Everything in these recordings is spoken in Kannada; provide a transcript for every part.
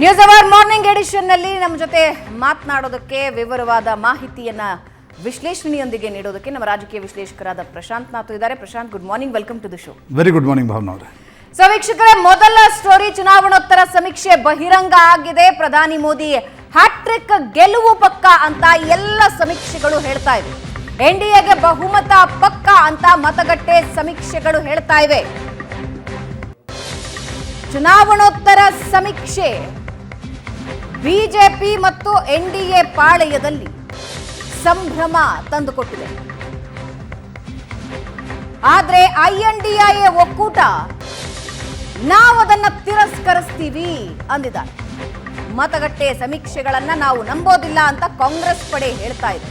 ನ್ಯೂಸ್ ಅವರ್ ಮಾರ್ನಿಂಗ್ ಎಡಿಷನ್ ನಲ್ಲಿ ನಮ್ಮ ಜೊತೆ ಮಾತನಾಡೋದಕ್ಕೆ ವಿವರವಾದ ಮಾಹಿತಿಯನ್ನ ವಿಶ್ಲೇಷಣೆಯೊಂದಿಗೆ ನೀಡೋದಕ್ಕೆ ನಮ್ಮ ರಾಜಕೀಯ ವಿಶ್ಲೇಷಕರಾದ ಪ್ರಶಾಂತ್ ನಾಥ್ ಇದ್ದಾರೆ. Prashant, good morning, welcome to the show. Very good morning Bhavana ಅವರೇ. ಸೊ ವೀಕ್ಷಕರೇ, ಮೊದಲ ಸ್ಟೋರಿ, ಚುನಾವಣೋತ್ತರ ಸಮೀಕ್ಷೆ ಬಹಿರಂಗ ಆಗಿದೆ. ಪ್ರಧಾನಿ ಮೋದಿ ಹ್ಯಾಟ್ರಿಕ್ ಗೆಲುವು ಪಕ್ಕ ಅಂತ ಎಲ್ಲ ಸಮೀಕ್ಷೆಗಳು ಹೇಳ್ತಾ ಇವೆ. ಎನ್ಡಿಎಗೆ ಬಹುಮತ ಪಕ್ಕ ಅಂತ ಮತಗಟ್ಟೆ ಸಮೀಕ್ಷೆಗಳು ಹೇಳ್ತಾ ಇವೆ. ಚುನಾವಣೋತ್ತರ ಸಮೀಕ್ಷೆ ಬಿಜೆಪಿ ಮತ್ತು ಎನ್ಡಿಎ ಪಾಳೆಯದಲ್ಲಿ ಸಂಭ್ರಮ ತಂದುಕೊಟ್ಟಿದೆ. ಆದ್ರೆ ಐಎನ್ಡಿಎ ಒಕ್ಕೂಟ ನಾವದನ್ನ ತಿರಸ್ಕರಿಸ್ತೀವಿ ಅಂದಿದ್ದಾರೆ. ಮತಗಟ್ಟೆ ಸಮೀಕ್ಷೆಗಳನ್ನ ನಾವು ನಂಬೋದಿಲ್ಲ ಅಂತ ಕಾಂಗ್ರೆಸ್ ಪಡೆ ಹೇಳ್ತಾ ಇದೆ.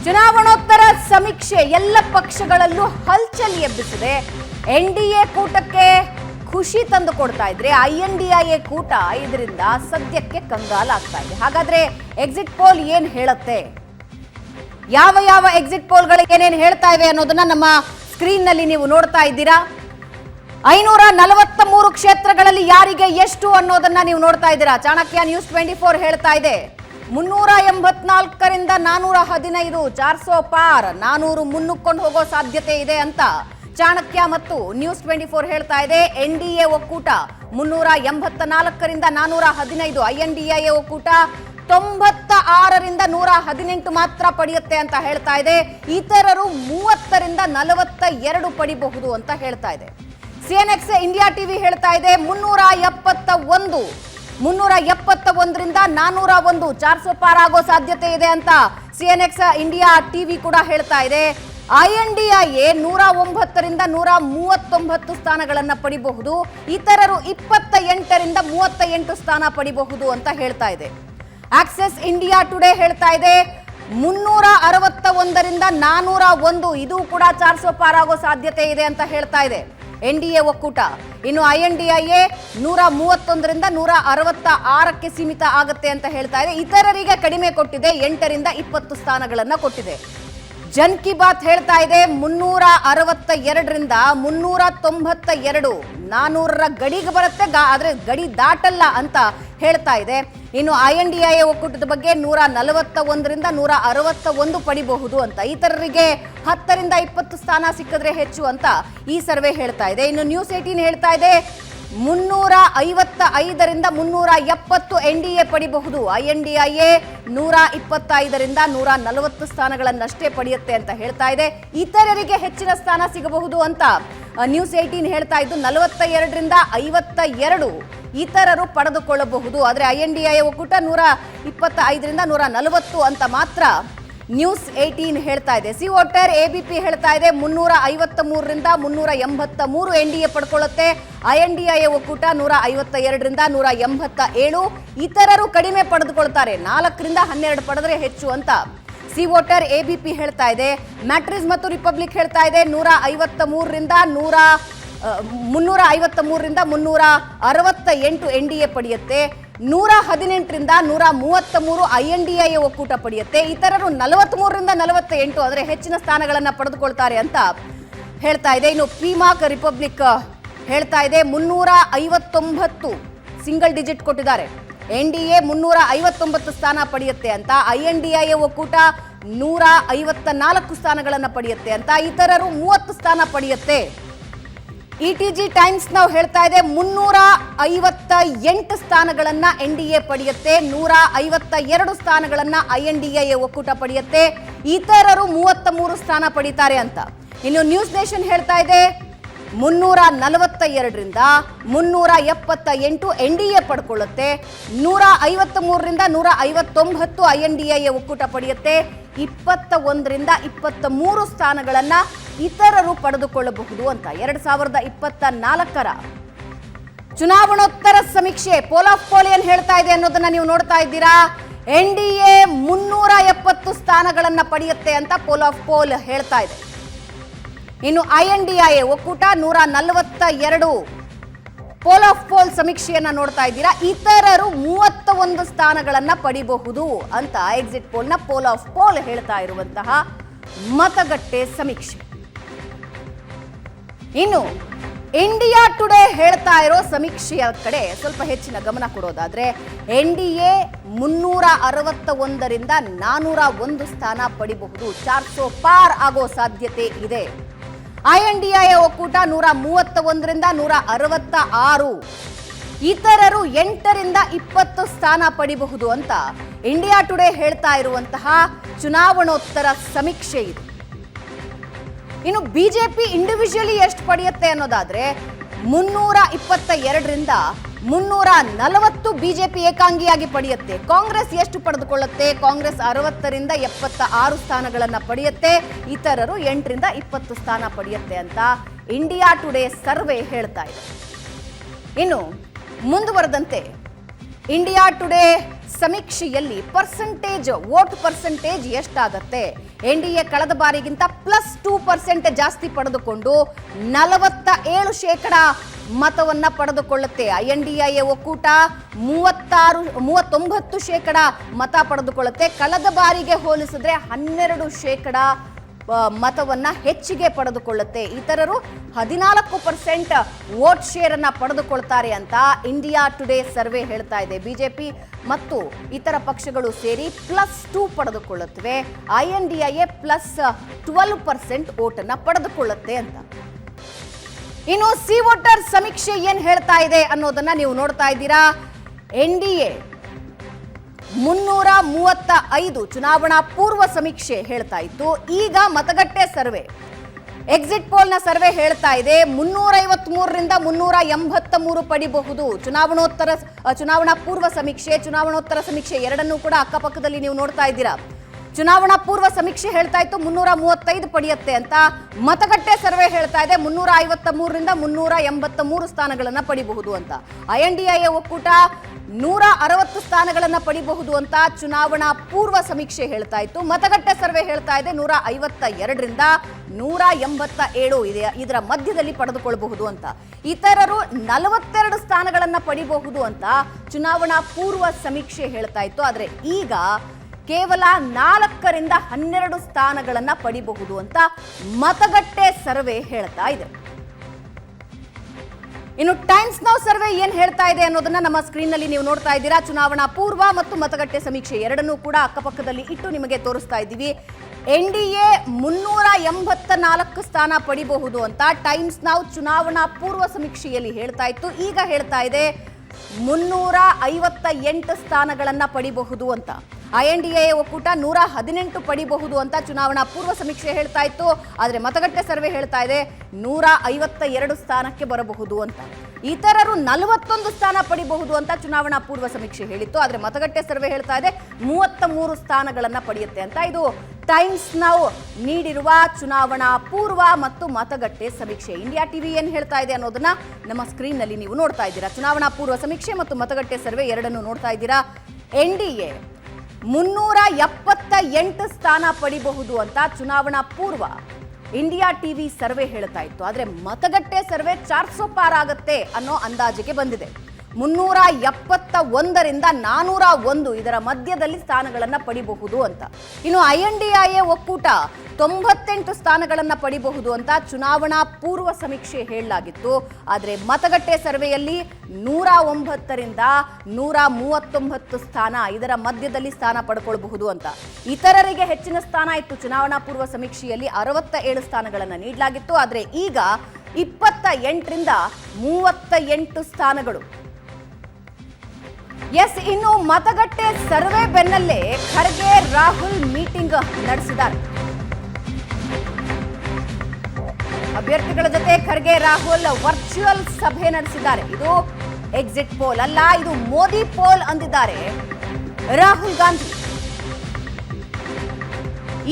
ಚುನಾವಣೋತ್ತರ ಸಮೀಕ್ಷೆ ಎಲ್ಲ ಪಕ್ಷಗಳಲ್ಲೂ ಹಲ್ಚಲ್ ಎಬ್ಬಿಸಿದೆ. ಎನ್ಡಿಎ ಕೂಟಕ್ಕೆ ಖುಷಿ ತಂದು ಕೊಡ್ತಾ ಇದ್ರೆ ಐಎನ್ಡಿಎ ಕೂಟ ಇದರಿಂದ ಸದ್ಯಕ್ಕೆ ಕಂಗಾಲಾಗ್ತಾ ಇದೆ. ಹಾಗಾದ್ರೆ ಎಕ್ಸಿಟ್ ಪೋಲ್ ಏನ್ ಹೇಳುತ್ತೆ, ಯಾವ ಯಾವ ಎಕ್ಸಿಟ್ ಪೋಲ್ಗಳು ಏನೇನು ಹೇಳ್ತಾ ಇವೆ ಅನ್ನೋದನ್ನ ನಮ್ಮ ಸ್ಕ್ರೀನ್ ನಲ್ಲಿ ನೀವು ನೋಡ್ತಾ ಇದ್ದೀರಾ. 543 ಕ್ಷೇತ್ರಗಳಲ್ಲಿ ಯಾರಿಗೆ ಎಷ್ಟು ಅನ್ನೋದನ್ನ ನೀವು ನೋಡ್ತಾ ಇದ್ದೀರಾ. ಚಾಣಕ್ಯ ನ್ಯೂಸ್ 24 ಹೇಳ್ತಾ ಇದೆ 384ರಿಂದ 415, 400 ಪಾರ್, 400 ಮುನ್ನುಕ್ಕೊಂಡು ಹೋಗೋ ಸಾಧ್ಯತೆ ಇದೆ ಅಂತ ಚಾಣಕ್ಯ ಮತ್ತು ನ್ಯೂಸ್ 24 ಹೇಳ್ತಾ ಇದೆ. ಎನ್ಡಿಎ ಒಕ್ಕೂಟ 384ರಿಂದ 415, ಐಎನ್ಡಿಎ ಒಕ್ಕೂಟ 96ರಿಂದ 118 ಮಾತ್ರ ಪಡೆಯುತ್ತೆ ಅಂತ ಹೇಳ್ತಾ ಇದೆ. ಇತರರು 30ರಿಂದ 42 ಪಡಿಬಹುದು ಅಂತ ಹೇಳ್ತಾ ಇದೆ. ಸಿಎನ್ಎಕ್ಸ್ ಇಂಡಿಯಾ ಟಿವಿ ಹೇಳ್ತಾ ಇದೆ 371ರಿಂದ 401, 400 ಪಾರ್ ಆಗೋ ಸಾಧ್ಯತೆ ಇದೆ ಅಂತ ಸಿಎನ್ಎಕ್ಸ್ ಇಂಡಿಯಾ ಟಿವಿ ಕೂಡ ಹೇಳ್ತಾ ಇದೆ. ಐಎನ್ಡಿಎ 109ರಿಂದ 139 ಸ್ಥಾನಗಳನ್ನ ಪಡಿಬಹುದು. ಇತರರು 28ರಿಂದ 38 ಸ್ಥಾನ ಪಡಿಬಹುದು ಅಂತ ಹೇಳ್ತಾ ಇದೆ. ಆಕ್ಸೆಸ್ ಇಂಡಿಯಾ ಟುಡೇ ಹೇಳ್ತಾ ಇದೆ 361ರಿಂದ 401, ಇದು ಕೂಡ 400 ಪಾರ್ ಆಗೋ ಸಾಧ್ಯತೆ ಇದೆ ಅಂತ ಹೇಳ್ತಾ ಇದೆ ಎನ್ಡಿಎ ಒಕ್ಕೂಟ. ಇನ್ನು ಐಎನ್ಡಿಎ 131ರಿಂದ 166ಕ್ಕೆ ಸೀಮಿತ ಆಗುತ್ತೆ ಅಂತ ಹೇಳ್ತಾ ಇದೆ. ಇತರರಿಗೆ ಕಡಿಮೆ ಕೊಟ್ಟಿದೆ, 8ರಿಂದ 20 ಸ್ಥಾನಗಳನ್ನ ಕೊಟ್ಟಿದೆ. ಜನ್ ಕಿ ಬಾತ್ ಹೇಳ್ತಾ ಇದೆ 362ರಿಂದ 392, 400ರ ಗಡಿಗೆ ಬರುತ್ತೆ, ಆದ್ರೆ ಗಡಿ ದಾಟಲ್ಲ ಅಂತ ಹೇಳ್ತಾ ಇದೆ. ಇನ್ನು ಐಎನ್ಡಿಎ ಒಕ್ಕೂಟದ ಬಗ್ಗೆ 141ರಿಂದ 161 ಪಡಿಬಹುದು ಅಂತ, ಇತರರಿಗೆ 10ರಿಂದ 20 ಸ್ಥಾನ ಸಿಕ್ಕಿದ್ರೆ ಹೆಚ್ಚು ಅಂತ ಈ ಸರ್ವೆ ಹೇಳ್ತಾ ಇದೆ. ಇನ್ನು ನ್ಯೂಸ್ 18 ಹೇಳ್ತಾ ಇದೆ 355ರಿಂದ 370 ಎನ್ಡಿಎ ಪಡಿಬಹುದು. ಐಎನ್ಡಿಎ 125ರಿಂದ 140 ಸ್ಥಾನಗಳನ್ನಷ್ಟೇ ಪಡೆಯುತ್ತೆ ಅಂತ ಹೇಳ್ತಾ ಇದೆ. ಇತರರಿಗೆ ಹೆಚ್ಚಿನ ಸ್ಥಾನ ಸಿಗಬಹುದು ಅಂತ ನ್ಯೂಸ್ 18 ಹೇಳ್ತಾ ಇದ್ದು 42ರಿಂದ 52 ಇತರರು ಪಡೆದುಕೊಳ್ಳಬಹುದು. ಆದರೆ ಐಎನ್ಡಿಎ ಒಕ್ಕೂಟ 125ರಿಂದ 140 ಅಂತ ಮಾತ್ರ ನ್ಯೂಸ್ 18 ಹೇಳ್ತಾ ಇದೆ. ಸಿ ವೋಟರ್ ಎಬಿಪಿ ಹೇಳ್ತಾ ಇದೆ 353ರಿಂದ 383 ಎನ್ಡಿಎ ಪಡ್ಕೊಳ್ಳುತ್ತೆ. ಐಎನ್ಡಿಎ ಒಕ್ಕೂಟ 152ರಿಂದ 187, ಇತರರು ಕಡಿಮೆ ಪಡೆದುಕೊಳ್ತಾರೆ, 4ರಿಂದ 12 ಪಡೆದ್ರೆ ಹೆಚ್ಚು ಅಂತ ಸಿ ವೋಟರ್ ಎಬಿಪಿ ಹೇಳ್ತಾ ಇದೆ. ಮ್ಯಾಟ್ರಿಸ್ ಮತ್ತು ರಿಪಬ್ಲಿಕ್ ಹೇಳ್ತಾ ಇದೆ 353ರಿಂದ 368 ಎನ್ಡಿಎ ಪಡೆಯುತ್ತೆ. 118ರಿಂದ 133 ಐಎನ್ಡಿಎ ಒಕ್ಕೂಟ ಪಡೆಯುತ್ತೆ. ಇತರರು 43ರಿಂದ 48 ಅಂದರೆ ಹೆಚ್ಚಿನ ಸ್ಥಾನಗಳನ್ನು ಪಡೆದುಕೊಳ್ತಾರೆ ಅಂತ ಹೇಳ್ತಾ ಇದೆ. ಇನ್ನು ಪಿಮಾಕ್ ರಿಪಬ್ಲಿಕ್ ಹೇಳ್ತಾ ಇದೆ 359 ಸಿಂಗಲ್ ಡಿಜಿಟ್ ಕೊಟ್ಟಿದ್ದಾರೆ. ಎನ್ಡಿಎ 359 ಸ್ಥಾನ ಪಡೆಯುತ್ತೆ ಅಂತ, ಐಎನ್ಡಿಎ ಒಕ್ಕೂಟ 154 ಸ್ಥಾನಗಳನ್ನು ಪಡೆಯುತ್ತೆ ಅಂತ, ಇತರರು 30 ಸ್ಥಾನ ಪಡೆಯುತ್ತೆ. ಇಟಿಜಿ ಟೈಮ್ಸ್ ನಾವು ಹೇಳ್ತಾ ಇದೆ 358 ಸ್ಥಾನಗಳನ್ನ ಎನ್ಡಿಎ ಪಡೆಯುತ್ತೆ, 152 ಸ್ಥಾನಗಳನ್ನ ಐಎನ್ಡಿಎ ಒಕ್ಕೂಟ ಪಡೆಯುತ್ತೆ, ಇತರರು 33 ಸ್ಥಾನ ಪಡೀತಾರೆ ಅಂತ. ಇನ್ನು ನ್ಯೂಸ್ ನೇಷನ್ ಹೇಳ್ತಾ ಇದೆ 342ರಿಂದ 378 ಎನ್ಡಿಎ ಪಡ್ಕೊಳ್ಳುತ್ತೆ, 153ರಿಂದ 159 ಐಎನ್ಡಿಎ ಒಕ್ಕೂಟ ಪಡೆಯುತ್ತೆ, 21ರಿಂದ 23 ಸ್ಥಾನಗಳನ್ನ ಇತರರು ಪಡೆದುಕೊಳ್ಳಬಹುದು ಅಂತ 2024ರ ಚುನಾವಣೋತ್ತರ ಸಮೀಕ್ಷೆ ಪೋಲ್ ಆಫ್ ಪೋಲ್ ಏನ್ ಹೇಳ್ತಾ ಇದೆ ಅನ್ನೋದನ್ನ ನೀವು ನೋಡ್ತಾ ಇದ್ದೀರಾ. ಎನ್ಡಿಎ 370 ಸ್ಥಾನಗಳನ್ನ ಪಡೆಯುತ್ತೆ ಅಂತ ಪೋಲ್ ಆಫ್ ಪೋಲ್ ಹೇಳ್ತಾ ಇದೆ. ಇನ್ನು ಐಎನ್ಡಿಎ ಒಕ್ಕೂಟ 142 ಪೋಲ್ ಆಫ್ ಪೋಲ್ ಸಮೀಕ್ಷೆಯನ್ನ ನೋಡ್ತಾ ಇದ್ದೀರಾ. ಇತರರು 31 ಸ್ಥಾನಗಳನ್ನ ಪಡಿಬಹುದು ಅಂತ ಎಕ್ಸಿಟ್ ಪೋಲ್ ನ ಪೋಲ್ ಆಫ್ ಪೋಲ್ ಹೇಳ್ತಾ ಇರುವಂತಹ ಮತಗಟ್ಟೆ ಸಮೀಕ್ಷೆ. ಇನ್ನು ಇಂಡಿಯಾ ಟುಡೇ ಹೇಳ್ತಾ ಇರೋ ಸಮೀಕ್ಷೆಯ ಕಡೆ ಸ್ವಲ್ಪ ಹೆಚ್ಚಿನ ಗಮನ ಕೊಡೋದಾದ್ರೆ ಎನ್ಡಿಎ 361ರಿಂದ 401 ಸ್ಥಾನ ಪಡಿಬಹುದು, 400 ಪಾರ್ ಆಗೋ ಸಾಧ್ಯತೆ ಇದೆ. ಐಎನ್ಡಿಎ ಒಕ್ಕೂಟ 131ರಿಂದ 166, ಇತರರು 8ರಿಂದ 20 ಸ್ಥಾನ ಪಡಿಬಹುದು ಅಂತ ಇಂಡಿಯಾ ಟುಡೇ ಹೇಳ್ತಾ ಇರುವಂತಹ ಚುನಾವಣೋತ್ತರ ಸಮೀಕ್ಷೆ ಇದು. ಇನ್ನು ಬಿಜೆಪಿ ಇಂಡಿವಿಜುವಲಿ ಎಷ್ಟು ಪಡೆಯುತ್ತೆ ಅನ್ನೋದಾದ್ರೆ 322ರಿಂದ 340 ಬಿಜೆಪಿ ಏಕಾಂಗಿಯಾಗಿ ಪಡೆಯುತ್ತೆ. ಕಾಂಗ್ರೆಸ್ ಎಷ್ಟು ಪಡೆದುಕೊಳ್ಳುತ್ತೆ? ಕಾಂಗ್ರೆಸ್ 60ರಿಂದ 76 ಸ್ಥಾನಗಳನ್ನ ಪಡೆಯುತ್ತೆ, ಇತರರು 8ರಿಂದ 20 ಸ್ಥಾನ ಪಡೆಯುತ್ತೆ ಅಂತ ಇಂಡಿಯಾ ಟುಡೇ ಸರ್ವೆ ಹೇಳ್ತಾ ಇದೆ. ಇನ್ನು ಮುಂದುವರೆದಂತೆ ಇಂಡಿಯಾ ಟುಡೇ ಸಮೀಕ್ಷೆಯಲ್ಲಿ ವೋಟ್ ಪರ್ಸೆಂಟೇಜ್ ಎಷ್ಟಾಗತ್ತೆ? ಎನ್ಡಿಎ ಕಳೆದ ಬಾರಿಗಿಂತ +2% ಜಾಸ್ತಿ ಪಡೆದುಕೊಂಡು 47% ಮತವನ್ನ ಪಡೆದುಕೊಳ್ಳುತ್ತೆ. ಐಎನ್ಡಿಎ ಒಕ್ಕೂಟ 39% ಮತ ಪಡೆದುಕೊಳ್ಳುತ್ತೆ. ಕಳೆದ ಬಾರಿಗೆ ಹೋಲಿಸಿದ್ರೆ 12% ಮತವನ್ನ ಹೆಚ್ಚಿಗೆ ಪಡೆದುಕೊಳ್ಳುತ್ತೆ. ಇತರರು 14% ವೋಟ್ ಶೇರ್ ಅನ್ನ ಪಡೆದುಕೊಳ್ತಾರೆ ಅಂತ ಇಂಡಿಯಾ ಟುಡೇ ಸರ್ವೆ ಹೇಳ್ತಾ ಇದೆ. ಬಿಜೆಪಿ ಮತ್ತು ಇತರ ಪಕ್ಷಗಳು ಸೇರಿ +2 ಪಡೆದುಕೊಳ್ಳುತ್ತವೆ. ಐಎನ್ಡಿಎ +12% ವೋಟ್ ಅನ್ನ ಪಡೆದುಕೊಳ್ಳುತ್ತೆ ಅಂತ. ಇನ್ನು ಸಿ ವೋಟರ್ ಸಮೀಕ್ಷೆ ಏನ್ ಹೇಳ್ತಾ ಇದೆ ಅನ್ನೋದನ್ನ ನೀವು ನೋಡ್ತಾ ಇದ್ದೀರಾ. ಎನ್ಡಿಎ 335 ಚುನಾವಣಾ ಪೂರ್ವ ಸಮೀಕ್ಷೆ ಹೇಳ್ತಾ ಇತ್ತು. ಈಗ ಮತಗಟ್ಟೆ ಸರ್ವೆ ಎಕ್ಸಿಟ್ ಪೋಲ್ ನ ಸರ್ವೆ ಹೇಳ್ತಾ ಇದೆ 353ರಿಂದ 383 ಪಡಿಬಹುದು. ಚುನಾವಣಾ ಪೂರ್ವ ಸಮೀಕ್ಷೆ, ಚುನಾವಣೋತ್ತರ ಸಮೀಕ್ಷೆ ಎರಡನ್ನೂ ಕೂಡ ಅಕ್ಕಪಕ್ಕದಲ್ಲಿ ನೀವು ನೋಡ್ತಾ ಇದ್ದೀರಾ. ಚುನಾವಣಾ ಪೂರ್ವ ಸಮೀಕ್ಷೆ ಹೇಳ್ತಾ ಇತ್ತು 335 ಪಡೆಯುತ್ತೆ ಅಂತ. ಮತಗಟ್ಟೆ ಸರ್ವೆ ಹೇಳ್ತಾ ಇದೆ 353ರಿಂದ 383 ಸ್ಥಾನಗಳನ್ನ ಪಡಿಬಹುದು ಅಂತ. ಐಎನ್ಡಿಎ ಒಕ್ಕೂಟ 160 ಸ್ಥಾನಗಳನ್ನ ಪಡಿಬಹುದು ಅಂತ ಚುನಾವಣಾ ಪೂರ್ವ ಸಮೀಕ್ಷೆ ಹೇಳ್ತಾ ಇತ್ತು. ಮತಗಟ್ಟೆ ಸರ್ವೆ ಹೇಳ್ತಾ ಇದೆ 152ರಿಂದ 187 ಇದೆ, ಇದರ ಮಧ್ಯದಲ್ಲಿ ಪಡೆದುಕೊಳ್ಳಬಹುದು ಅಂತ. ಇತರರು 42 ಸ್ಥಾನಗಳನ್ನ ಪಡಿಬಹುದು ಅಂತ ಚುನಾವಣಾ ಪೂರ್ವ ಸಮೀಕ್ಷೆ ಹೇಳ್ತಾ ಇತ್ತು. ಆದ್ರೆ ಈಗ ಕೇವಲ 4ರಿಂದ 12 ಸ್ಥಾನಗಳನ್ನ ಪಡಿಬಹುದು ಅಂತ ಮತಗಟ್ಟೆ ಸರ್ವೆ ಹೇಳ್ತಾ ಇದೆ. ಇನ್ನು ಟೈಮ್ಸ್ ನೌ ಸರ್ವೆ ಏನ್ ಹೇಳ್ತಾ ಇದೆ ಅನ್ನೋದನ್ನ ನಮ್ಮ ಸ್ಕ್ರೀನ್ ನಲ್ಲಿ ನೀವು ನೋಡ್ತಾ ಇದ್ದೀರಾ. ಚುನಾವಣಾ ಪೂರ್ವ ಮತ್ತು ಮತಗಟ್ಟೆ ಸಮೀಕ್ಷೆ ಎರಡನ್ನೂ ಕೂಡ ಅಕ್ಕಪಕ್ಕದಲ್ಲಿ ಇಟ್ಟು ನಿಮಗೆ ತೋರಿಸ್ತಾ ಇದ್ದೀವಿ. ಎನ್ಡಿಎ 384 ಸ್ಥಾನ ಪಡಿಬಹುದು ಅಂತ ಟೈಮ್ಸ್ ನೌ ಚುನಾವಣಾ ಪೂರ್ವ ಸಮೀಕ್ಷೆಯಲ್ಲಿ ಹೇಳ್ತಾ ಇತ್ತು. ಈಗ ಹೇಳ್ತಾ ಇದೆ 358 ಸ್ಥಾನಗಳನ್ನ ಪಡಿಬಹುದು ಅಂತ. ಐಎನ್ಡಿಎ ಒಕ್ಕೂಟ 118 ಪಡಿಬಹುದು ಅಂತ ಚುನಾವಣಾ ಪೂರ್ವ ಸಮೀಕ್ಷೆ ಹೇಳ್ತಾ ಇತ್ತು. ಆದ್ರೆ ಮತಗಟ್ಟೆ ಸರ್ವೆ ಹೇಳ್ತಾ ಇದೆ 152 ಸ್ಥಾನಕ್ಕೆ ಬರಬಹುದು ಅಂತ. ಇತರರು 41 ಸ್ಥಾನ ಪಡಿಬಹುದು ಅಂತ ಚುನಾವಣಾ ಪೂರ್ವ ಸಮೀಕ್ಷೆ ಹೇಳಿತ್ತು. ಆದ್ರೆ ಮತಗಟ್ಟೆ ಸರ್ವೆ ಹೇಳ್ತಾ ಇದೆ 33 ಸ್ಥಾನಗಳನ್ನ ಪಡೆಯುತ್ತೆ ಅಂತ. ಇದು ಟೈಮ್ಸ್ ನೌ ನೀಡಿರುವ ಚುನಾವಣಾ ಪೂರ್ವ ಮತ್ತು ಮತಗಟ್ಟೆ ಸಮೀಕ್ಷೆ. ಇಂಡಿಯಾ ಟಿವಿ ಏನ್ ಹೇಳ್ತಾ ಇದೆ ಅನ್ನೋದನ್ನ ನಮ್ಮ ಸ್ಕ್ರೀನ್ ನಲ್ಲಿ ನೀವು ನೋಡ್ತಾ ಇದ್ದೀರಾ. ಚುನಾವಣಾ ಪೂರ್ವ ಸಮೀಕ್ಷೆ ಮತ್ತು ಮತಗಟ್ಟೆ ಸರ್ವೆ ಎರಡನ್ನೂ ನೋಡ್ತಾ ಇದ್ದೀರಾ. ಎನ್ಡಿಎ 378 ಸ್ಥಾನ ಪಡಿಬಹುದು ಅಂತ ಚುನಾವಣಾ ಪೂರ್ವ ಇಂಡಿಯಾ ಟಿವಿ ಸರ್ವೆ ಹೇಳ್ತಾ ಇತ್ತು. ಆದ್ರೆ ಮತಗಟ್ಟೆ ಸರ್ವೆ 400 ಪಾರ್ ಆಗತ್ತೆ ಅನ್ನೋ ಅಂದಾಜಿಗೆ ಬಂದಿದೆ. 371ರಿಂದ 401 ಇದರ ಮಧ್ಯದಲ್ಲಿ ಸ್ಥಾನಗಳನ್ನ ಪಡಿಬಹುದು ಅಂತ. ಇನ್ನು ಐಎನ್ಡಿಎ ಒಕ್ಕೂಟ 98 ಸ್ಥಾನಗಳನ್ನ ಪಡಿಬಹುದು ಅಂತ ಚುನಾವಣಾ ಪೂರ್ವ ಸಮೀಕ್ಷೆ ಹೇಳಲಾಗಿತ್ತು. ಆದ್ರೆ ಮತಗಟ್ಟೆ ಸರ್ವೆಯಲ್ಲಿ 109ರಿಂದ 139 ಸ್ಥಾನ ಇದರ ಮಧ್ಯದಲ್ಲಿ ಸ್ಥಾನ ಪಡ್ಕೊಳ್ಬಹುದು ಅಂತ. ಇತರರಿಗೆ ಹೆಚ್ಚಿನ ಸ್ಥಾನ ಇತ್ತು. ಚುನಾವಣಾ ಪೂರ್ವ ಸಮೀಕ್ಷೆಯಲ್ಲಿ 67 ಸ್ಥಾನಗಳನ್ನ ನೀಡಲಾಗಿತ್ತು. ಆದ್ರೆ ಈಗ 28ರಿಂದ 38 ಸ್ಥಾನಗಳು. ಎಸ್, ಇನ್ನು ಮತಗಟ್ಟೆ ಸರ್ವೆ ಬೆನ್ನಲ್ಲೇ ಖರ್ಗೆ ರಾಹುಲ್ ಮೀಟಿಂಗ್ ನಡೆಸಿದ್ದಾರೆ. ಅಭ್ಯರ್ಥಿಗಳ ಜೊತೆ ಖರ್ಗೆ ರಾಹುಲ್ ವರ್ಚುವಲ್ ಸಭೆ ನಡೆಸಿದ್ದಾರೆ. ಇದು ಎಕ್ಸಿಟ್ ಪೋಲ್ ಅಲ್ಲ, ಇದು ಮೋದಿ ಪೋಲ್ ಅಂದಿದ್ದಾರೆ ರಾಹುಲ್ ಗಾಂಧಿ.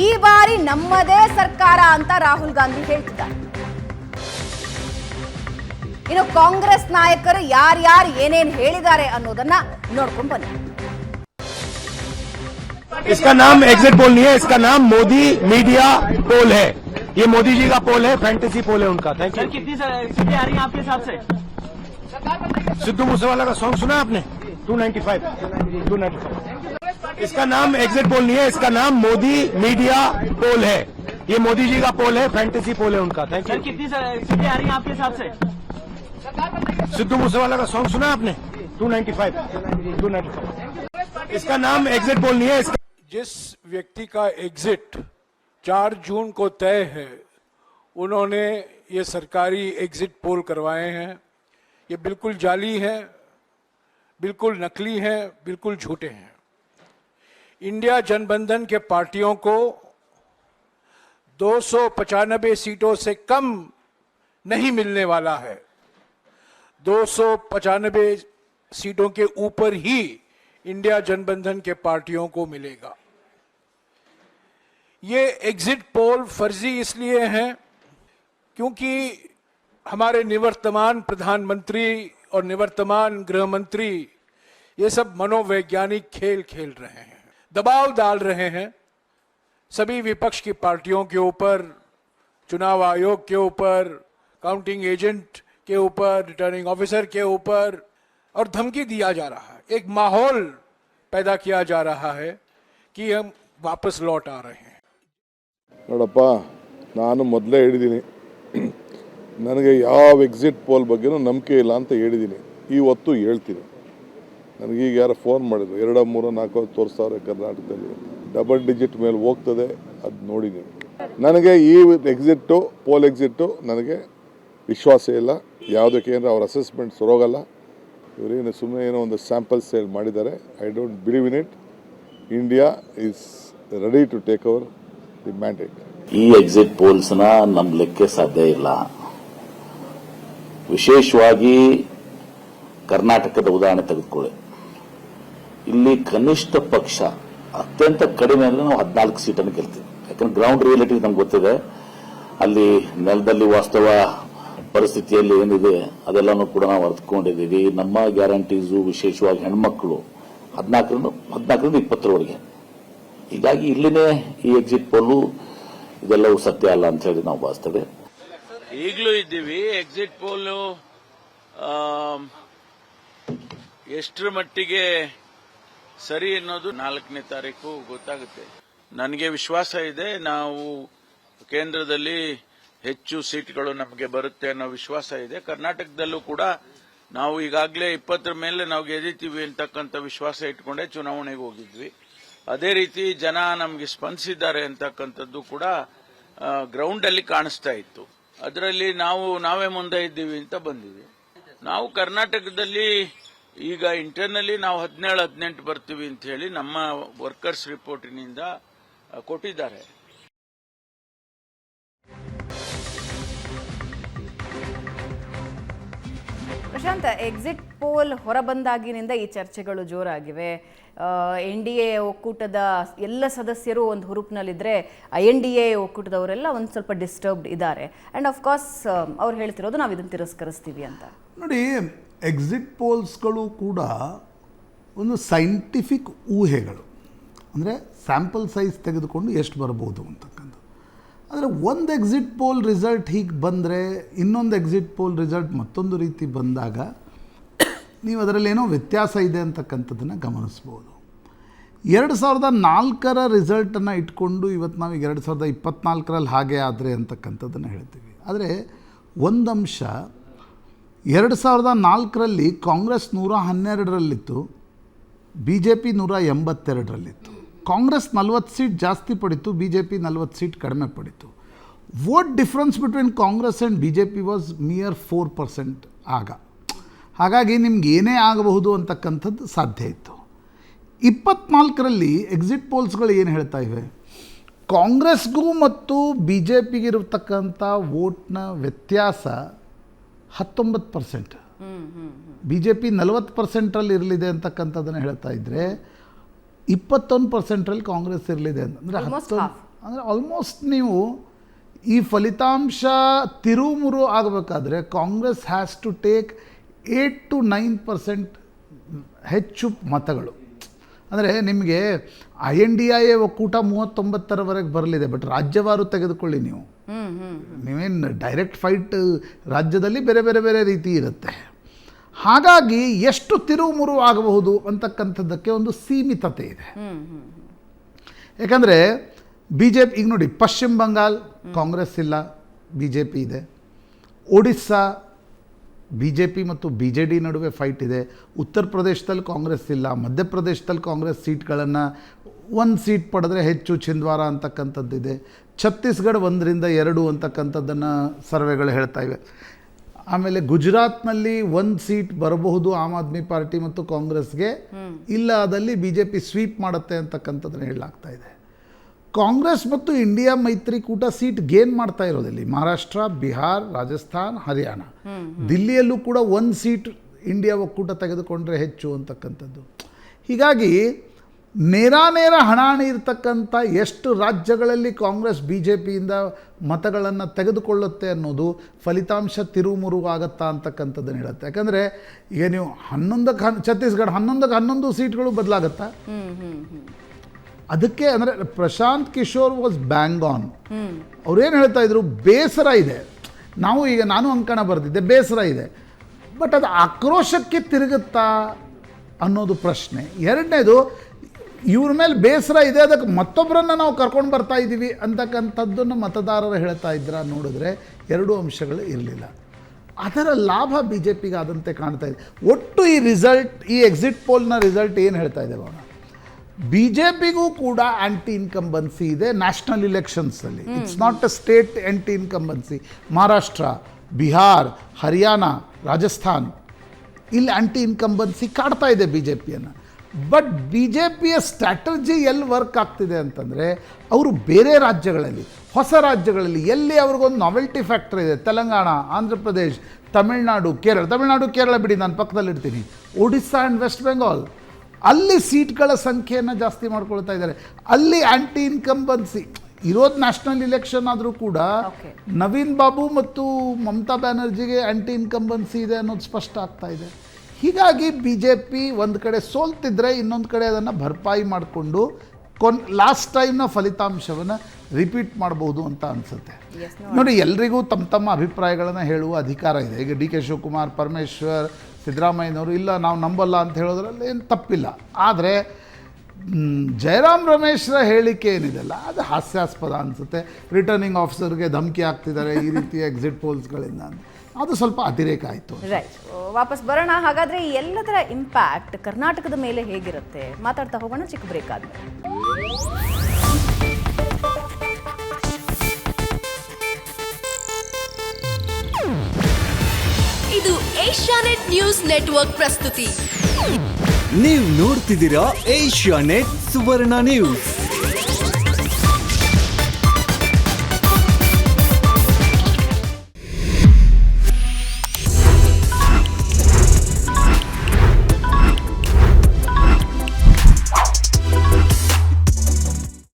ಈ ಬಾರಿ ನಮ್ಮದೇ ಸರ್ಕಾರ ಅಂತ ರಾಹುಲ್ ಗಾಂಧಿ ಹೇಳ್ತಿದ್ದಾರೆ. ಇನ್ನು ಕಾಂಗ್ರೆಸ್ ನಾಯಕರು ಯಾರ್ಯಾರು ಏನೇನ್ ಹೇಳಿದ್ದಾರೆ ಅನ್ನೋದನ್ನ ನೋಡ್ಕೊಂಡು ಬನ್ನಿ. इसका नाम एग्जिट पोल नहीं है, इसका नाम मोदी मीडिया पोल है. ये मोदी जी का पोल है, फैंटेसी पोल है उनका. Thank you. कितनी सीटें आ रही हैं आपके हिसाब से? सिद्धू मूसेवाला का सॉन्ग सुना आपने 295 इसका नाम एग्जिट पोल नहीं है, इसका नाम मोदी मीडिया पोल है। ये मोदी जी का पोल है, फैंटेसी पोल है उनका। Thank you. कितनी सीटें आ रही हैं आपके हिसाब से? सिद्धू मूसेवाला का सॉन्ग सुना आपने 295 इसका नाम एग्जिट पोल नहीं है, इसका जिस व्यक्ति का एग्जिट 4 जून को तय है, उन्होंने ये सरकारी एग्जिट पोल करवाए हैं। ये बिल्कुल जाली हैं, बिल्कुल नकली हैं, बिल्कुल झूठे हैं। इंडिया जनबंधन के पार्टियों को 295 सीटों से कम नहीं मिलने वाला है। 295 सीटों के ऊपर ही इंडिया जनबंधन के पार्टियों को मिलेगा। ये एग्जिट पोल फर्जी इसलिए हैं क्योंकि हमारे निवर्तमान प्रधानमंत्री और निवर्तमान गृह मंत्री ये सब मनोवैज्ञानिक खेल खेल रहे हैं, दबाव डाल रहे हैं सभी विपक्ष की पार्टियों के ऊपर, चुनाव आयोग के ऊपर, काउंटिंग एजेंट के ऊपर, रिटर्निंग ऑफिसर के ऊपर, और धमकी दिया जा रहा है। एक माहौल पैदा किया जा रहा है कि हम वापस लौट आ रहे हैं। ನೋಡಪ್ಪ, ನಾನು ಮೊದಲೇ ಹೇಳಿದ್ದೀನಿ, ನನಗೆ ಯಾವ ಎಕ್ಸಿಟ್ ಪೋಲ್ ಬಗ್ಗೆನೂ ನಂಬಿಕೆ ಇಲ್ಲ ಅಂತ ಹೇಳಿದ್ದೀನಿ, ಇವತ್ತು ಹೇಳ್ತೀನಿ. ನನಗೀಗ ಯಾರು ಫೋನ್ ಮಾಡಿದ್ರು 2, 3, 4 ತೋರಿಸ್ತಾವ್ರೆ ಕರ್ನಾಟಕದಲ್ಲಿ, ಡಬಲ್ ಡಿಜಿಟ್ ಮೇಲೆ ಹೋಗ್ತದೆ, ಅದು ನೋಡಿದ್ದೀನಿ. ನನಗೆ ಈ ಎಕ್ಸಿಟ್ಟು ಪೋಲ್ ಎಕ್ಸಿಟ್ಟು ನನಗೆ ವಿಶ್ವಾಸ ಇಲ್ಲ. ಯಾವುದಕ್ಕೆ ಏನರ ಅವ್ರ ಅಸೆಸ್ಮೆಂಟ್ ಸರೋಗಲ್ಲ. ಇವರೇನು ಸುಮ್ಮನೆ ಏನೋ ಒಂದು ಸ್ಯಾಂಪಲ್ ಸೇಲ್ ಮಾಡಿದ್ದಾರೆ. I don't believe in it. India is ready to take over the mandate. ಈ ಎಕ್ಸಿಟ್ ಪೋಲ್ಸ್ನ ನಂಬಲಿಕ್ಕೆ ಸಾಧ್ಯ ಇಲ್ಲ. ವಿಶೇಷವಾಗಿ ಕರ್ನಾಟಕದ ಉದಾಹರಣೆ ತೆಗೆದುಕೊಳ್ಳಿ. ಇಲ್ಲಿ ಕನಿಷ್ಠ ಪಕ್ಷ ಅತ್ಯಂತ ಕಡಿಮೆ ಅಂದ್ರೆ ನಾವು 14 ಸೀಟನ್ನು ಗೆಲ್ತೀವಿ. ಯಾಕಂದ್ರೆ ಗ್ರೌಂಡ್ ರಿಯಾಲಿಟಿ ನಮ್ಗೆ ಗೊತ್ತಿದೆ. ಅಲ್ಲಿ ನೆಲದಲ್ಲಿ ವಾಸ್ತವ ಪರಿಸ್ಥಿತಿಯಲ್ಲಿ ಏನಿದೆ ಅದೆಲ್ಲನೂ ಕೂಡ ನಾವು ಅರ್ಥಕೊಂಡಿದ್ದೀವಿ. ನಮ್ಮ ಗ್ಯಾರಂಟೀಸು ವಿಶೇಷವಾಗಿ ಹೆಣ್ಮಕ್ಳು 14ರಿಂದ 20ರವರೆಗೆ. ಹೀಗಾಗಿ ಇಲ್ಲಿನೇ ಈ ಎಕ್ಸಿಟ್ ಪೋಲು ಇದೆಲ್ಲವೂ ಸತ್ಯ ಅಲ್ಲ ಅಂತ ಹೇಳಿ ನಾವು ಭಾವಿಸ್ತೇವೆ. ಈಗಲೂ ಇದ್ದೀವಿ. ಎಕ್ಸಿಟ್ ಪೋಲು ಎಷ್ಟರ ಮಟ್ಟಿಗೆ ಸರಿ ಅನ್ನೋದು 4ನೇ ತಾರೀಕು ಗೊತ್ತಾಗುತ್ತೆ. ನನಗೆ ವಿಶ್ವಾಸ ಇದೆ, ನಾವು ಕೇಂದ್ರದಲ್ಲಿ ಹೆಚ್ಚು ಸೀಟ್ಗಳು ನಮಗೆ ಬರುತ್ತೆ ಅನ್ನೋ ವಿಶ್ವಾಸ ಇದೆ. ಕರ್ನಾಟಕದಲ್ಲೂ ಕೂಡ ನಾವು ಈಗಾಗಲೇ 20ರ ಮೇಲೆ ನಾವು ಗೆದ್ದಿತೀವಿ ಅಂತಕ್ಕಂಥ ವಿಶ್ವಾಸ ಇಟ್ಕೊಂಡೇ ಚುನಾವಣೆಗೆ ಹೋಗಿದ್ವಿ. ಅದೇ ರೀತಿ ಜನ ನಮಗೆ ಸ್ಪಂದಿಸಿದ್ದಾರೆ ಅಂತಕ್ಕಂಥದ್ದು ಕೂಡ ಗ್ರೌಂಡ್ ಅಲ್ಲಿ ಕಾಣಿಸ್ತಾ ಇತ್ತು. ಅದರಲ್ಲಿ ನಾವೇ ಮುಂದೆ ಇದ್ದೀವಿ ಅಂತ ಬಂದಿದೆ. ನಾವು ಕರ್ನಾಟಕದಲ್ಲಿ ಈಗ ಇಂಟರ್ನಲಿ ನಾವು 17-18 ಬರ್ತೀವಿ ಅಂತ ಹೇಳಿ ನಮ್ಮ ವರ್ಕರ್ಸ್ ರಿಪೋರ್ಟಿನಿಂದ ಕೊಟ್ಟಿದ್ದಾರೆ. ಪ್ರಶಾಂತ್, ಎಕ್ಸಿಟ್ ಪೋಲ್ ಹೊರಬಂದಾಗಿನಿಂದ ಈ ಚರ್ಚೆಗಳು ಜೋರಾಗಿವೆ. NDA ಒಕ್ಕೂಟದ ಎಲ್ಲ ಸದಸ್ಯರು ಒಂದು ಹುರುಪಿನಲ್ಲಿದ್ದರೆ INDA ಒಕ್ಕೂಟದವರೆಲ್ಲ ಒಂದು ಸ್ವಲ್ಪ ಡಿಸ್ಟರ್ಬ್ಡ್ ಇದ್ದಾರೆ. ಆ್ಯಂಡ್ ಆಫ್ಕೋರ್ಸ್ ಅವ್ರು ಹೇಳ್ತಿರೋದು ನಾವು ಇದನ್ನು ತಿರಸ್ಕರಿಸ್ತೀವಿ ಅಂತ. ನೋಡಿ, ಎಕ್ಸಿಟ್ ಪೋಲ್ಸ್ಗಳು ಕೂಡ ಒಂದು ಸೈಂಟಿಫಿಕ್ ಊಹೆಗಳು. ಅಂದರೆ ಸ್ಯಾಂಪಲ್ ಸೈಜ್ ತೆಗೆದುಕೊಂಡು ಎಷ್ಟು ಬರ್ಬೋದು ಅಂತಕ್ಕಂಥದ್ದು. ಆದರೆ ಒಂದು ಎಕ್ಸಿಟ್ ಪೋಲ್ ರಿಸಲ್ಟ್ ಹೀಗೆ ಬಂದರೆ ಇನ್ನೊಂದು ಎಕ್ಸಿಟ್ ಪೋಲ್ ರಿಸಲ್ಟ್ ಮತ್ತೊಂದು ರೀತಿ ಬಂದಾಗ ನೀವು ಅದರಲ್ಲೇನೋ ವ್ಯತ್ಯಾಸ ಇದೆ ಅಂತಕ್ಕಂಥದ್ದನ್ನು ಗಮನಿಸ್ಬೋದು. 2004ರ ರಿಸಲ್ಟನ್ನು ಇಟ್ಕೊಂಡು ಇವತ್ತು ನಾವೀಗ 2024ರಲ್ಲಿ ಹಾಗೆ ಆದರೆ ಅಂತಕ್ಕಂಥದ್ದನ್ನು ಹೇಳ್ತೀವಿ. ಆದರೆ ಒಂದು ಅಂಶ, 2004ರಲ್ಲಿ ಕಾಂಗ್ರೆಸ್ 112ರಲ್ಲಿತ್ತು, BJP 182ರಲ್ಲಿತ್ತು. ಕಾಂಗ್ರೆಸ್ 40 ಸೀಟ್ ಜಾಸ್ತಿ ಪಡಿತು, BJP 40 ಸೀಟ್ ಕಡಿಮೆ ಪಡಿತು. Vote difference between Congress and BJP was near 4% ಆಗ. ಹಾಗಾಗಿ ನಿಮ್ಗೆ ಏನೇ ಆಗಬಹುದು ಅಂತಕ್ಕಂಥದ್ದು ಸಾಧ್ಯ ಇತ್ತು. 24ರಲ್ಲಿ ಎಕ್ಸಿಟ್ ಪೋಲ್ಸ್ಗಳು ಏನು ಹೇಳ್ತಾ ಇವೆ, ಕಾಂಗ್ರೆಸ್ಗೂ ಮತ್ತು BJPಗಿರತಕ್ಕಂಥ ವೋಟ್ನ ವ್ಯತ್ಯಾಸ 19%, BJP 40%ರಲ್ಲಿ ಇರಲಿದೆ ಅಂತಕ್ಕಂಥದ್ದನ್ನು ಹೇಳ್ತಾ ಇದ್ದರೆ 21%ರಲ್ಲಿ ಕಾಂಗ್ರೆಸ್ ಇರಲಿದೆ ಅಂದರೆ ಅಂದರೆ ಆಲ್ಮೋಸ್ಟ್ ನೀವು ಈ ಫಲಿತಾಂಶ ತಿರುಮುರು ಆಗಬೇಕಾದ್ರೆ Congress has to take 8 to 9% ಹೆಚ್ಚು ಮತಗಳು. ಅಂದರೆ ನಿಮಗೆ INDA ಒಕ್ಕೂಟ 39ರವರೆಗೆ ಬರಲಿದೆ. ಬಟ್ ರಾಜ್ಯವಾರು ತೆಗೆದುಕೊಳ್ಳಿ, ನೀವೇನು ಡೈರೆಕ್ಟ್ ಫೈಟ್ ರಾಜ್ಯದಲ್ಲಿ ಬೇರೆ ಬೇರೆ ಬೇರೆ ರೀತಿ ಇರುತ್ತೆ. ಹಾಗಾಗಿ ಎಷ್ಟು ತಿರುವು ಮುರುವು ಆಗಬಹುದು ಅಂತಕ್ಕಂಥದ್ದಕ್ಕೆ ಒಂದು ಸೀಮಿತತೆ ಇದೆ. ಯಾಕಂದರೆ ಬಿ ಜೆ ಪಿ ಈಗ ನೋಡಿ, ಪಶ್ಚಿಮ ಬಂಗಾಲ್ ಕಾಂಗ್ರೆಸ್ ಇಲ್ಲ, ಬಿ ಜೆ ಪಿ ಇದೆ. ಒಡಿಸ್ಸಾ ಬಿ ಜೆ ಪಿ ಮತ್ತು ಬಿ ಜೆ ಡಿ ನಡುವೆ ಫೈಟ್ ಇದೆ. ಉತ್ತರ ಪ್ರದೇಶದಲ್ಲಿ ಕಾಂಗ್ರೆಸ್ ಇಲ್ಲ. ಮಧ್ಯಪ್ರದೇಶದಲ್ಲಿ ಕಾಂಗ್ರೆಸ್ ಸೀಟ್ಗಳನ್ನು 1 ಸೀಟ್ ಪಡೆದ್ರೆ ಹೆಚ್ಚು, ಚಿಂದ್ವಾರ ಅಂತಕ್ಕಂಥದ್ದಿದೆ. ಛತ್ತೀಸ್ಗಢ 1ರಿಂದ 2 ಅಂತಕ್ಕಂಥದ್ದನ್ನು ಸರ್ವೆಗಳು ಹೇಳ್ತಾ ಇವೆ. ಆಮೇಲೆ ಗುಜರಾತ್ನಲ್ಲಿ 1 ಸೀಟ್ ಬರಬಹುದು ಆಮ್ ಆದ್ಮಿ ಪಾರ್ಟಿ ಮತ್ತು ಕಾಂಗ್ರೆಸ್ಗೆ, ಇಲ್ಲ ಅದಲ್ಲಿ ಬಿ ಜೆ ಪಿ ಸ್ವೀಪ್ ಮಾಡುತ್ತೆ ಅಂತಕ್ಕಂಥದ್ದನ್ನು ಹೇಳಲಾಗ್ತಾ ಇದೆ. ಕಾಂಗ್ರೆಸ್ ಮತ್ತು ಇಂಡಿಯಾ ಮೈತ್ರಿಕೂಟ ಸೀಟ್ ಗೇನ್ ಮಾಡ್ತಾ ಇರೋದಲ್ಲಿ ಮಹಾರಾಷ್ಟ್ರ, ಬಿಹಾರ್, ರಾಜಸ್ಥಾನ್, ಹರಿಯಾಣ. ದಿಲ್ಲಿಯಲ್ಲೂ ಕೂಡ 1 ಸೀಟ್ ಇಂಡಿಯಾ ಒಕ್ಕೂಟ ತೆಗೆದುಕೊಂಡ್ರೆ ಹೆಚ್ಚು ಅಂತಕ್ಕಂಥದ್ದು. ಹೀಗಾಗಿ ನೇರ ಹಣಾಣಿ ಇರ್ತಕ್ಕಂಥ ಎಷ್ಟು ರಾಜ್ಯಗಳಲ್ಲಿ ಕಾಂಗ್ರೆಸ್ ಬಿ ಜೆ ಪಿಯಿಂದ ಮತಗಳನ್ನು ತೆಗೆದುಕೊಳ್ಳುತ್ತೆ ಅನ್ನೋದು ಫಲಿತಾಂಶ ತಿರುಮುರುಗು ಆಗುತ್ತಾ ಅಂತಕ್ಕಂಥದ್ದನ್ನು ಹೇಳುತ್ತೆ. ಯಾಕಂದರೆ ಈಗ ನೀವು 11ಕ್ಕೆ ಛತ್ತೀಸ್ಗಢ 11ಕ್ಕೆ 11 ಸೀಟ್ಗಳು ಬದಲಾಗುತ್ತಾ? ಅದಕ್ಕೆ ಅಂದರೆ Prashant Kishor was bang on. ಅವ್ರೇನು ಹೇಳ್ತಾ ಇದ್ರು, ಬೇಸರ ಇದೆ, ನಾನು ಅಂಕಣ ಬರೆದಿದ್ದೆ, ಬೇಸರ ಇದೆ, ಬಟ್ ಅದು ಆಕ್ರೋಶಕ್ಕೆ ತಿರುಗುತ್ತಾ ಅನ್ನೋದು ಪ್ರಶ್ನೆ. ಎರಡನೇದು, ಇವ್ರ ಮೇಲೆ ಬೇಸರ ಇದೆ, ಅದಕ್ಕೆ ಮತ್ತೊಬ್ಬರನ್ನು ನಾವು ಕರ್ಕೊಂಡು ಬರ್ತಾ ಇದ್ದೀವಿ ಅಂತಕ್ಕಂಥದ್ದನ್ನು ಮತದಾರರು ಹೇಳ್ತಾ ಇದ್ರ ನೋಡಿದ್ರೆ 2 ಅಂಶಗಳು ಇರಲಿಲ್ಲ. ಅದರ ಲಾಭ ಬಿ ಜೆ ಪಿಗೆ ಆದಂತೆ ಕಾಣ್ತಾ ಇದೆ. ಒಟ್ಟು ಈ ಎಕ್ಸಿಟ್ ಪೋಲ್ನ ರಿಸಲ್ಟ್ ಏನು ಹೇಳ್ತಾ ಇದೆ ಅವನು, ಬಿ ಜೆ ಪಿಗೂ ಕೂಡ ಆ್ಯಂಟಿ ಇನ್ಕಂಬನ್ಸಿ ಇದೆ ನ್ಯಾಷನಲ್ ಇಲೆಕ್ಷನ್ಸಲ್ಲಿ. It's not a state anti incumbency. Maharashtra, Bihar, Haryana, Rajasthan ಇಲ್ಲಿ ಆ್ಯಂಟಿ ಇನ್ಕಂಬನ್ಸಿ ಕಾಡ್ತಾ ಇದೆ ಬಿ ಜೆ ಪಿಯನ್ನು. ಬಟ್ ಬಿ ಜೆ ಪಿಯ ಸ್ಟ್ರಾಟಜಿ ಎಲ್ಲಿ ವರ್ಕ್ ಆಗ್ತಿದೆ ಅಂತಂದರೆ, ಅವರು ಬೇರೆ ರಾಜ್ಯಗಳಲ್ಲಿ, ಹೊಸ ರಾಜ್ಯಗಳಲ್ಲಿ ಎಲ್ಲಿ ಅವ್ರಿಗೊಂದು ನಾವೆಲ್ಟಿ ಫ್ಯಾಕ್ಟರ್ ಇದೆ, ತೆಲಂಗಾಣ, ಆಂಧ್ರ ಪ್ರದೇಶ್, ತಮಿಳ್ನಾಡು, ಕೇರಳ ಬಿಡಿ, ನಾನು ಪಕ್ಕದಲ್ಲಿರ್ತೀನಿ, ಒಡಿಸ್ಸಾ ಆ್ಯಂಡ್ ವೆಸ್ಟ್ ಬೆಂಗಾಲ್, ಅಲ್ಲಿ ಸೀಟ್ಗಳ ಸಂಖ್ಯೆಯನ್ನು ಜಾಸ್ತಿ ಮಾಡ್ಕೊಳ್ತಾ ಇದ್ದಾರೆ. ಅಲ್ಲಿ ಆ್ಯಂಟಿ ಇನ್ಕಂಬನ್ಸಿ ಇರೋದು ನ್ಯಾಷನಲ್ ಇಲೆಕ್ಷನ್ ಆದರೂ ಕೂಡ ನವೀನ್ ಬಾಬು ಮತ್ತು ಮಮತಾ ಬ್ಯಾನರ್ಜಿಗೆ ಆ್ಯಂಟಿ ಇನ್ಕಂಬನ್ಸಿ ಇದೆ ಅನ್ನೋದು ಸ್ಪಷ್ಟ ಆಗ್ತಾ ಇದೆ. ಹೀಗಾಗಿ ಬಿ ಜೆ ಪಿ ಒಂದು ಕಡೆ ಸೋಲ್ತಿದ್ರೆ ಇನ್ನೊಂದು ಕಡೆ ಅದನ್ನು ಭರ್ಪಾಯಿ ಮಾಡಿಕೊಂಡು ಲಾಸ್ಟ್ ಟೈಮ್ನ ಫಲಿತಾಂಶವನ್ನು ರಿಪೀಟ್ ಮಾಡ್ಬೋದು ಅಂತ ಅನಿಸುತ್ತೆ. ನೋಡಿ, ಎಲ್ರಿಗೂ ತಮ್ಮ ಅಭಿಪ್ರಾಯಗಳನ್ನು ಹೇಳುವ ಅಧಿಕಾರ ಇದೆ. ಈಗ ಡಿ ಕೆ ಶಿವಕುಮಾರ್, ಪರಮೇಶ್ವರ್, ಸಿದ್ದರಾಮಯ್ಯನವರು ಇಲ್ಲ ನಾವು ನಂಬಲ್ಲ ಅಂತ ಹೇಳೋದ್ರಲ್ಲಿ ಏನು ತಪ್ಪಿಲ್ಲ. ಆದರೆ ಜಯರಾಮ್ ರಮೇಶ್ರ ಹೇಳಿಕೆ ಏನಿದೆಲ್ಲ ಅದು ಹಾಸ್ಯಾಸ್ಪದ ಅನಿಸುತ್ತೆ. ರಿಟರ್ನಿಂಗ್ ಆಫೀಸರ್ಗೆ ಧಮಕಿ ಹಾಕ್ತಿದ್ದಾರೆ ಈ ರೀತಿಯ ಎಕ್ಸಿಟ್ ಪೋಲ್ಸ್ಗಳಿಂದ, ಅದು ಸ್ವಲ್ಪ ಅತಿರೇಕ ಆಯಿತು. ರೈಟ್, ವಾಪಸ್ ಬರೋಣ. ಹಾಗಾದರೆ ಈ ಎಲ್ಲದರ ಇಂಪ್ಯಾಕ್ಟ್ ಕರ್ನಾಟಕದ ಮೇಲೆ ಹೇಗಿರುತ್ತೆ ಮಾತಾಡ್ತಾ ಹೋಗೋಣ, ಚಿಕ್ಕ ಬ್ರೇಕ್ ಆದ್ಮೇಲೆ. ಇದು ಏಷ್ಯಾನೆಟ್ ನ್ಯೂಸ್ ನೆಟ್ವರ್ಕ್ ಪ್ರಸ್ತುತಿ. ನೀವು ನೋಡ್ತಿದ್ದೀರಾ ಏಷ್ಯಾನೆಟ್ ಸುವರ್ಣ ನ್ಯೂಸ್.